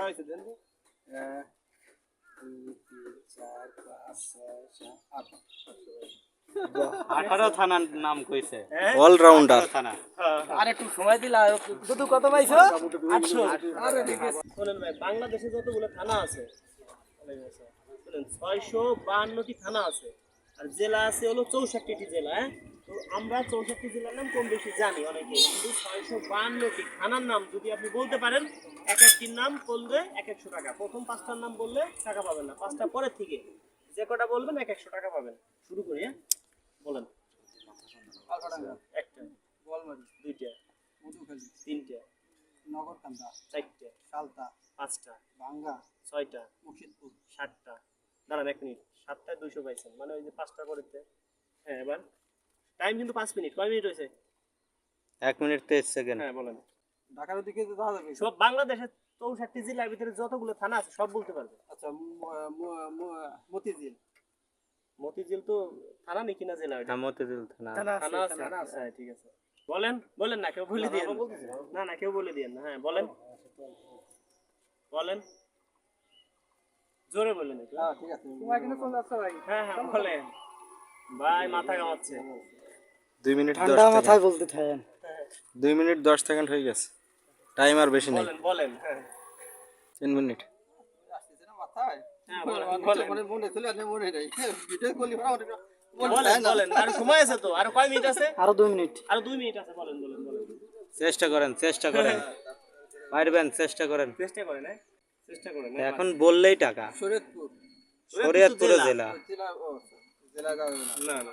কটা হয়েছে দেন? 18 থানার নাম কইছে। অলরাউন্ডার থানা। আর একটু সময় দিলা দুদু কত পাইছো 800 আরে দেখে শোনেন ভাই, বাংলাদেশে যতগুলো থানা আছে শোনেন 652টি থানা আছে আর জেলা আছে হলো 64টি জেলা। তো আমরা 64টি জেলার নাম কম বেশি জানি অনেকে, কিন্তু 652টি থানার নাম যদি আপনি বলতে পারেন, এক একটির নাম বললে 100 টাকা। প্রথম 5টার নাম বললে টাকা পাবেন না, 5টা পরের থেকে যে কটা বলবেন 100 টাকা পাবেন। শুরু করি। বলেন। আলফাডাঙ্গা, একটা, গোলমারি, দুইটা, মধুখালী, তিনটা, নগরকান্দা, চারটা, সালতা, পাঁচটা, ভাঙ্গা, ছয়টা, মুর্শিদপুর, 7টা। দাঁড়ান 1 মিনিট, 7টায় 200 পাইছেন, মানে ওই যে 5টা করেছে। হ্যাঁ, এবার টাইম কিন্তু 5 মিনিট। কয় মিনিট হয়েছে? 1 মিনিট 23 সেকেন্ড। হ্যাঁ, বলেন। ঢাকার দিকে তো যাওয়া যাবে। সব বাংলাদেশের 64টি জেলার ভিতরে যতগুলো থানা আছে সব বলতে পারবে। আচ্ছা, মতিঝিল, মতিঝিল তো থানা নাকি না জেলা? ওটা মতিঝিল থানা। থানা আছে। হ্যাঁ, ঠিক আছে। বলেন বলেন না, কেউ বলে দিয়েন না। না, কেউ বলে দিয়েন না। হ্যাঁ, বলেন বলেন, জোরে বলেন একটু। হ্যাঁ ঠিক আছে। তোমার কিন্তু কোন রাস্তা ভাই? হ্যাঁ হ্যাঁ, বলেন ভাই, মাথা কামাচ্ছে। 2 মিনিট 10 ঠান্ডা মাথায় সেকেন্ড। বলতে থাকেন। 2 মিনিট 10 সেকেন্ড হয়ে গেছে। টাইম আর বেশি নেই। বলেন বলেন। হ্যাঁ 3 মিনিট। আসছে না মাথায়? হ্যাঁ, বলেন মনে মনে ছিল না মনে নাই। ভিডিও কলি করা ওটা বলেন বলেন। আর সময় আছে তো, আর কয় মিনিট আছে? আরো 2 মিনিট। আর 2 মিনিট আছে। বলেন বলেন বলেন। চেষ্টা করেন, চেষ্টা করেন। পারবেন, চেষ্টা করেন। চেষ্টা করেন। হ্যাঁ, চেষ্টা করেন। এখন বললেই টাকা। শরীয়তপুর, শরীয়তপুর জেলা। জেলা ও জেলা গাঁও না না,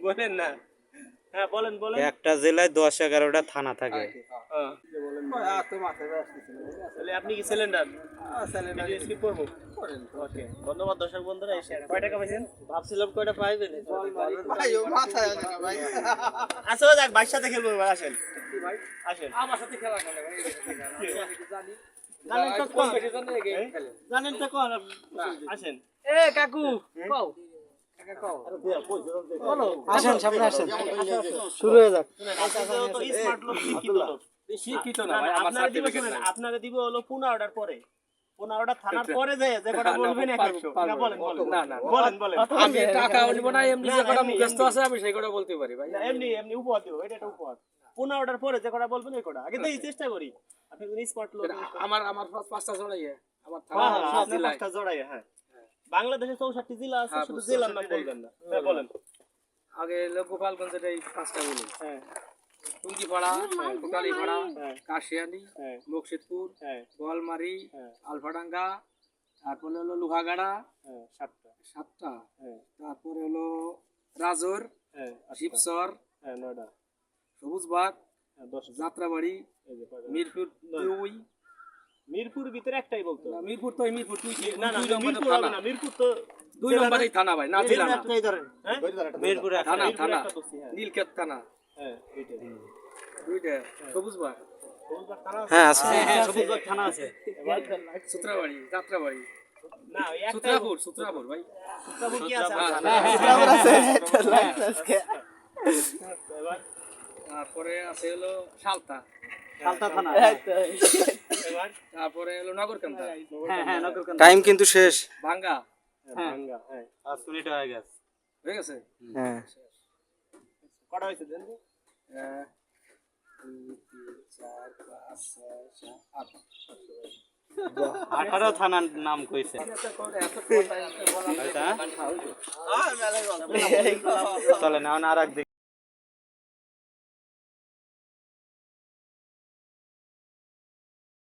বলেন না। হ্যাঁ, বলেন বলেন। একটা জেলায় 10-11টা থানা থাকে। হ্যাঁ, তো মাথায় আসছে না। তাহলে আপনি কি সিলিন্ডার স্যালেন্ডার স্কিপ করবো? করেন। ওকে, ধন্যবাদ দর্শক বন্ধুরা। এসে কয় টাকা পাইছেন? ভাবছিলাম কয়টা পাইবেন। ভাই ও মাথায় আসে না ভাই। আচ্ছা যাক, ভাইয়ের সাথে খেলবো এবার। আসেন ভাই আসেন। আমার সাথে খেলা করে ভাই। জানি জানেন তো কোন? জানি গেম খেলে। জানেন তো কোন? আসেন। এ কাকু কও কাকা কও বলো আসেন সামনে আসেন শুরু হয়ে যাক আপনারা তো স্মার্ট লোক, শিক্ষিত লোক। শিক্ষিত না ভাই আমার আপনারা দিব শুনেন, আপনারা দিব হলো 15টার পরে। 15টা থানার পরে যায় যে কটা বলবেন 100। না, বলেন বলেন। না না বলেন বলেন। আমি টাকা বলবো না এমনি যে কটা মুখস্থ আছে আমি সেই কটা বলতে পারি ভাই না, এমনি এমনি উপহার দিব, এটা একটা উপহার। 15টার পরে যে কটা বলবেন ওই কটা আগে দেখি, চেষ্টা করি। আপনি যদি স্মার্ট লোক। আমার আমার পাঁচটা জড়াই আমার হ্যাঁ, থানা হ্যাঁ, জেলায় পাঁচটা জোড়াই। হ্যাঁ, বাংলাদেশে 64টি জেলা আছে, শুধু জেলার নাম বলবেন না। হ্যাঁ, বলেন। আগে গোপালগঞ্জের এই পাঁচটা বলি হ্যাঁ টুঙ্গিপাড়া কোটালীপাড়া হ্যাঁ কাশিয়ানি হ্যাঁ মুর্শিদপুর হ্যাঁ গোয়ালমারি হ্যাঁ আলফাডাঙ্গা তারপরে হলো লোহাগাড়া হ্যাঁ, 7টা। 7টা হ্যাঁ তারপরে হলো রাজোর হ্যাঁ, 8টা। শিবচর হ্যাঁ, 9টা। সবুজবাগ হ্যাঁ, 10টা। যাত্রাবাড়ি এই যে কয়টা? মিরপুর 2 মিরপুর ভিতরে একটাই বলতো। মিরপুর তো মিরপুর তুই না না, মিরপুর হবে না। মিরপুর তো 2 নম্বরেই থানা ভাই না জেলা না হ্যাঁ, মিরপুর থানা মিরপুর থানা একটা বলছি। হ্যাঁ নীলক্ষেত থানা হ্যাঁ, এইটাই। দুইটা সবুজবাগ সবুজবাগ থানা আছে? হ্যাঁ আছে। সবুজবাগ থানা আছে। এবার সূত্রাবাড়ি যাত্রাবাড়ি না, ওই একটাই। সূত্রাপুর ভাই সূত্রাপুর কি আছে? এবার তারপরে আছে হলো সালতা সালতা থানা। এবার তারপরে হলো নগরকান্দা হ্যাঁ হ্যাঁ, নগরকান্দা। টাইম কিন্তু শেষ। ভাঙ্গা ভাঙ্গা। হ্যাঁ, 5 মিনিট হয়ে গেছে। হয়ে গেছে হ্যাঁ। কটা হয়েছে দেন তো? 2 3 4 5 6 7 8 18 থানার নাম কইছে। চলে না, আর এক